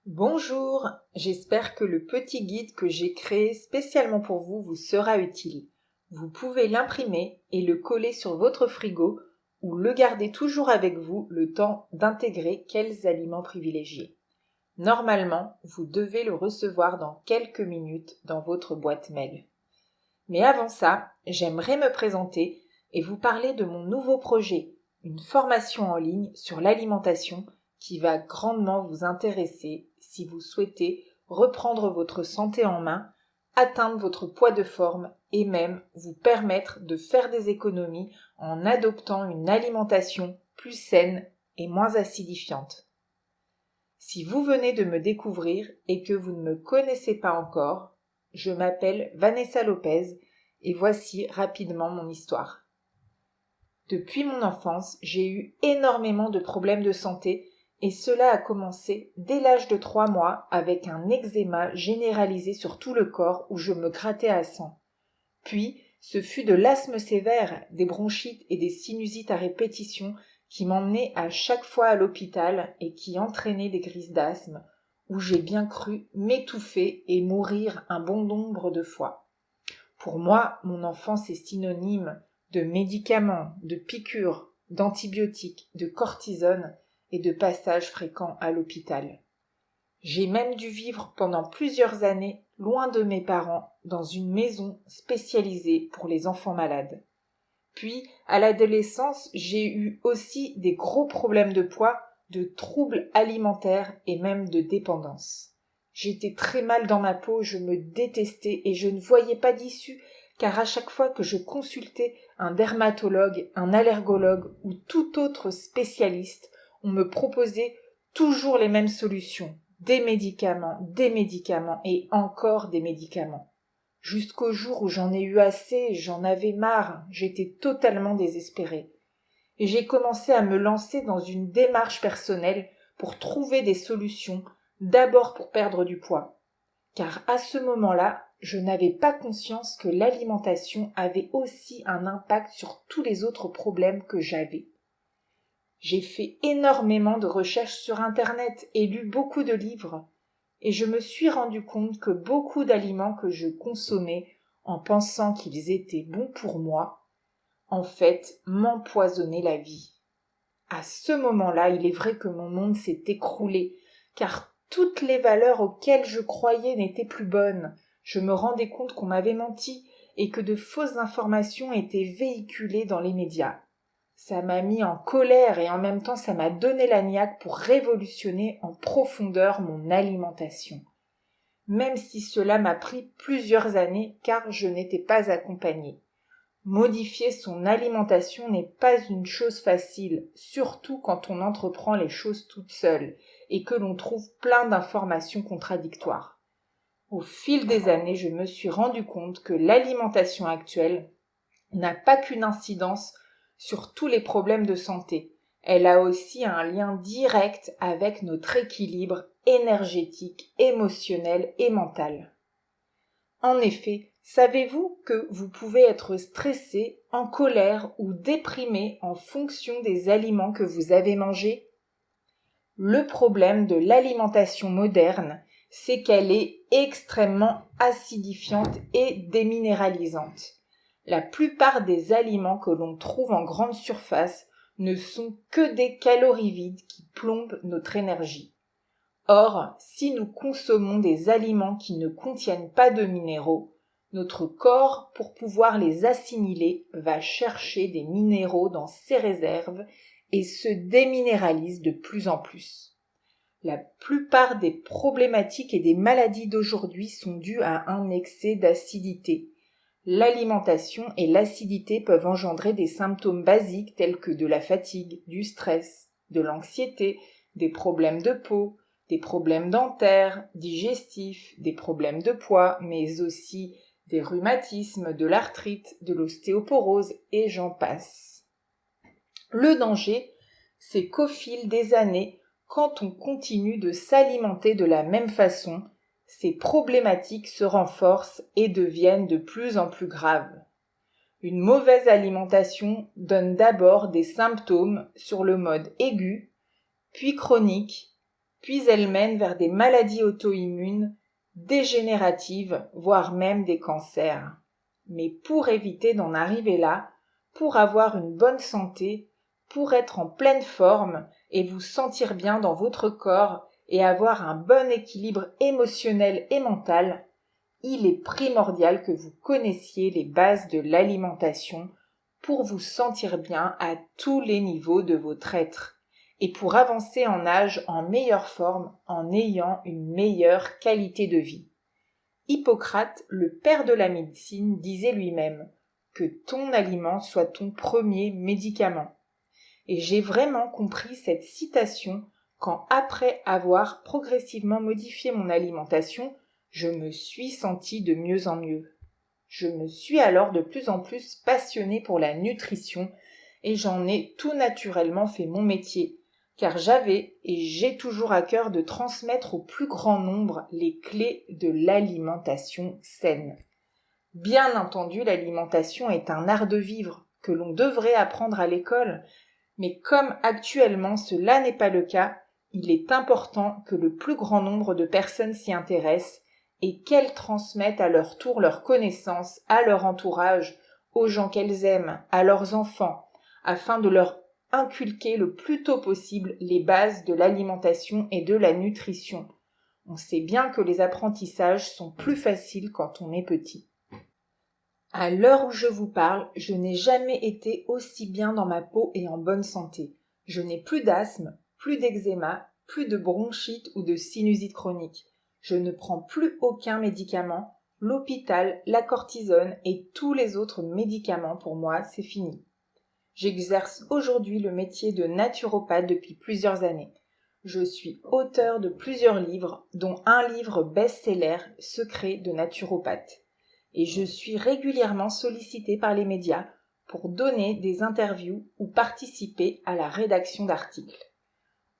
Bonjour, j'espère que le petit guide que j'ai créé spécialement pour vous vous sera utile. Vous pouvez l'imprimer et le coller sur votre frigo ou le garder toujours avec vous le temps d'intégrer quels aliments privilégier. Normalement, vous devez le recevoir dans quelques minutes dans votre boîte mail. Mais avant ça, j'aimerais me présenter et vous parler de mon nouveau projet, une formation en ligne sur l'alimentation qui va grandement vous intéresser si vous souhaitez reprendre votre santé en main, atteindre votre poids de forme et même vous permettre de faire des économies en adoptant une alimentation plus saine et moins acidifiante. Si vous venez de me découvrir et que vous ne me connaissez pas encore, je m'appelle Vanessa Lopez et voici rapidement mon histoire. Depuis mon enfance, j'ai eu énormément de problèmes de santé et cela a commencé dès l'âge de 3 mois avec un eczéma généralisé sur tout le corps où je me grattais à sang. Puis, ce fut de l'asthme sévère, des bronchites et des sinusites à répétition qui m'emmenaient à chaque fois à l'hôpital et qui entraînaient des crises d'asthme, où j'ai bien cru m'étouffer et mourir un bon nombre de fois. Pour moi, mon enfance est synonyme de médicaments, de piqûres, d'antibiotiques, de cortisone et de passages fréquents à l'hôpital. J'ai même dû vivre pendant plusieurs années loin de mes parents dans une maison spécialisée pour les enfants malades. Puis, à l'adolescence, j'ai eu aussi des gros problèmes de poids, de troubles alimentaires et même de dépendance. J'étais très mal dans ma peau, je me détestais et je ne voyais pas d'issue, car à chaque fois que je consultais un dermatologue, un allergologue ou tout autre spécialiste, on me proposait toujours les mêmes solutions, des médicaments et encore des médicaments. Jusqu'au jour où j'en ai eu assez, j'en avais marre, j'étais totalement désespérée. Et j'ai commencé à me lancer dans une démarche personnelle pour trouver des solutions, d'abord pour perdre du poids. Car à ce moment-là, je n'avais pas conscience que l'alimentation avait aussi un impact sur tous les autres problèmes que j'avais. J'ai fait énormément de recherches sur Internet et lu beaucoup de livres. Et je me suis rendu compte que beaucoup d'aliments que je consommais en pensant qu'ils étaient bons pour moi, en fait, m'empoisonnaient la vie. À ce moment-là, il est vrai que mon monde s'est écroulé, car toutes les valeurs auxquelles je croyais n'étaient plus bonnes. Je me rendais compte qu'on m'avait menti et que de fausses informations étaient véhiculées dans les médias. Ça m'a mis en colère et en même temps ça m'a donné la niaque pour révolutionner en profondeur mon alimentation. Même si cela m'a pris plusieurs années car je n'étais pas accompagnée. Modifier son alimentation n'est pas une chose facile, surtout quand on entreprend les choses toute seule et que l'on trouve plein d'informations contradictoires. Au fil des années, je me suis rendu compte que l'alimentation actuelle n'a pas qu'une incidence sur tous les problèmes de santé. Elle a aussi un lien direct avec notre équilibre énergétique, émotionnel et mental. En effet, savez-vous que vous pouvez être stressé, en colère ou déprimé en fonction des aliments que vous avez mangés? Le problème de l'alimentation moderne, c'est qu'elle est extrêmement acidifiante et déminéralisante. La plupart des aliments que l'on trouve en grande surface ne sont que des calories vides qui plombent notre énergie. Or, si nous consommons des aliments qui ne contiennent pas de minéraux, notre corps, pour pouvoir les assimiler, va chercher des minéraux dans ses réserves et se déminéralise de plus en plus. La plupart des problématiques et des maladies d'aujourd'hui sont dues à un excès d'acidité. L'alimentation et l'acidité peuvent engendrer des symptômes basiques tels que de la fatigue, du stress, de l'anxiété, des problèmes de peau, des problèmes dentaires, digestifs, des problèmes de poids, mais aussi des rhumatismes, de l'arthrite, de l'ostéoporose et j'en passe. Le danger, c'est qu'au fil des années, quand on continue de s'alimenter de la même façon, ces problématiques se renforcent et deviennent de plus en plus graves. Une mauvaise alimentation donne d'abord des symptômes sur le mode aigu, puis chronique, puis elles mènent vers des maladies auto-immunes, dégénératives, voire même des cancers. Mais pour éviter d'en arriver là, pour avoir une bonne santé, pour être en pleine forme et vous sentir bien dans votre corps et avoir un bon équilibre émotionnel et mental, il est primordial que vous connaissiez les bases de l'alimentation pour vous sentir bien à tous les niveaux de votre être et pour avancer en âge en meilleure forme en ayant une meilleure qualité de vie. Hippocrate, le père de la médecine, disait lui-même que ton aliment soit ton premier médicament. Et j'ai vraiment compris cette citation quand, après avoir progressivement modifié mon alimentation, je me suis sentie de mieux en mieux. Je me suis alors de plus en plus passionnée pour la nutrition et j'en ai tout naturellement fait mon métier, car j'avais et j'ai toujours à cœur de transmettre au plus grand nombre les clés de l'alimentation saine. Bien entendu, l'alimentation est un art de vivre que l'on devrait apprendre à l'école, mais comme actuellement cela n'est pas le cas, il est important que le plus grand nombre de personnes s'y intéressent et qu'elles transmettent à leur tour leurs connaissances à leur entourage, aux gens qu'elles aiment, à leurs enfants, afin de leur inculquer le plus tôt possible les bases de l'alimentation et de la nutrition. On sait bien que les apprentissages sont plus faciles quand on est petit. À l'heure où je vous parle, je n'ai jamais été aussi bien dans ma peau et en bonne santé. Je n'ai plus d'asthme, plus d'eczéma, plus de bronchite ou de sinusite chronique. Je ne prends plus aucun médicament. L'hôpital, la cortisone et tous les autres médicaments pour moi, c'est fini. J'exerce aujourd'hui le métier de naturopathe depuis plusieurs années. Je suis auteur de plusieurs livres, dont un livre best-seller, Secrets de naturopathe. Et je suis régulièrement sollicitée par les médias pour donner des interviews ou participer à la rédaction d'articles.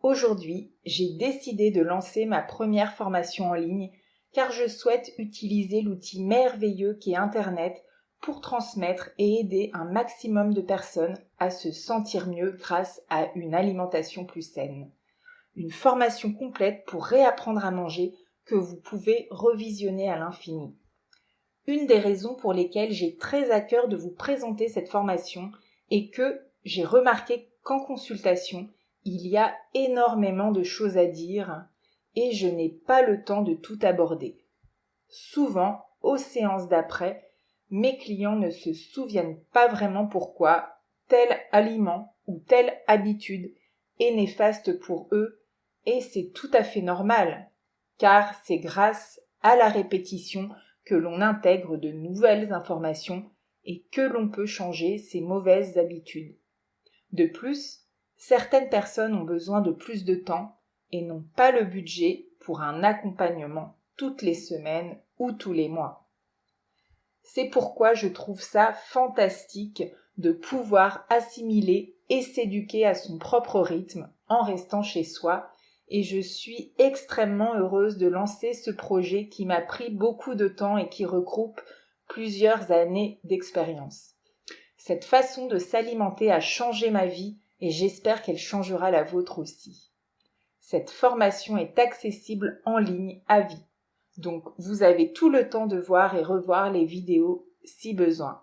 Aujourd'hui, j'ai décidé de lancer ma première formation en ligne car je souhaite utiliser l'outil merveilleux qu'est Internet pour transmettre et aider un maximum de personnes à se sentir mieux grâce à une alimentation plus saine. Une formation complète pour réapprendre à manger que vous pouvez revisionner à l'infini. Une des raisons pour lesquelles j'ai très à cœur de vous présenter cette formation est que j'ai remarqué qu'en consultation, il y a énormément de choses à dire et je n'ai pas le temps de tout aborder. Souvent, aux séances d'après, mes clients ne se souviennent pas vraiment pourquoi tel aliment ou telle habitude est néfaste pour eux et c'est tout à fait normal, car c'est grâce à la répétition que l'on intègre de nouvelles informations et que l'on peut changer ses mauvaises habitudes. De plus, certaines personnes ont besoin de plus de temps et n'ont pas le budget pour un accompagnement toutes les semaines ou tous les mois. C'est pourquoi je trouve ça fantastique de pouvoir assimiler et s'éduquer à son propre rythme en restant chez soi et je suis extrêmement heureuse de lancer ce projet qui m'a pris beaucoup de temps et qui regroupe plusieurs années d'expérience. Cette façon de s'alimenter a changé ma vie et j'espère qu'elle changera la vôtre aussi. Cette formation est accessible en ligne à vie. Donc vous avez tout le temps de voir et revoir les vidéos si besoin.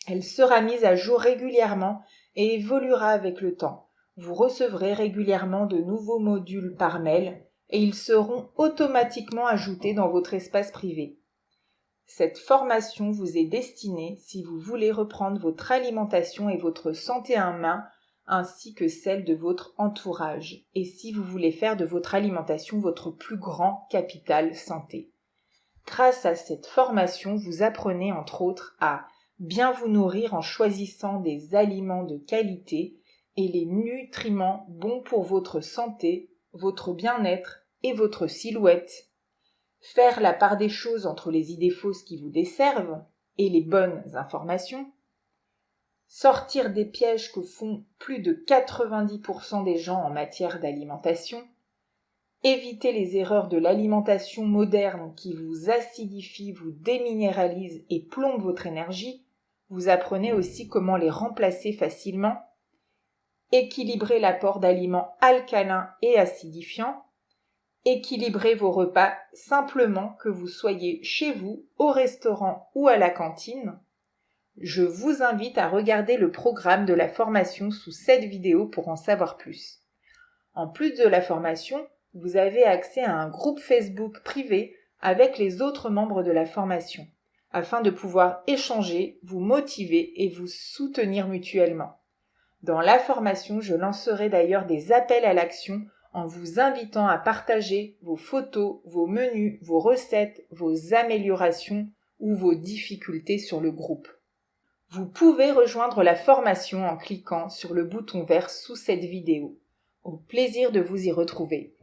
Elle sera mise à jour régulièrement et évoluera avec le temps. Vous recevrez régulièrement de nouveaux modules par mail et ils seront automatiquement ajoutés dans votre espace privé. Cette formation vous est destinée si vous voulez reprendre votre alimentation et votre santé en main ainsi que celle de votre entourage et si vous voulez faire de votre alimentation votre plus grand capital santé. Grâce à cette formation, vous apprenez entre autres à bien vous nourrir en choisissant des aliments de qualité et les nutriments bons pour votre santé, votre bien-être et votre silhouette. Faire la part des choses entre les idées fausses qui vous desservent et les bonnes informations. Sortir des pièges que font plus de 90% des gens en matière d'alimentation. Éviter les erreurs de l'alimentation moderne qui vous acidifie, vous déminéralise et plombe votre énergie. Vous apprenez aussi comment les remplacer facilement. Équilibrer l'apport d'aliments alcalins et acidifiants. Équilibrez vos repas simplement que vous soyez chez vous, au restaurant ou à la cantine. Je vous invite à regarder le programme de la formation sous cette vidéo pour en savoir plus. En plus de la formation, vous avez accès à un groupe Facebook privé avec les autres membres de la formation, afin de pouvoir échanger, vous motiver et vous soutenir mutuellement. Dans la formation, je lancerai d'ailleurs des appels à l'action en vous invitant à partager vos photos, vos menus, vos recettes, vos améliorations ou vos difficultés sur le groupe. Vous pouvez rejoindre la formation en cliquant sur le bouton vert sous cette vidéo. Au plaisir de vous y retrouver.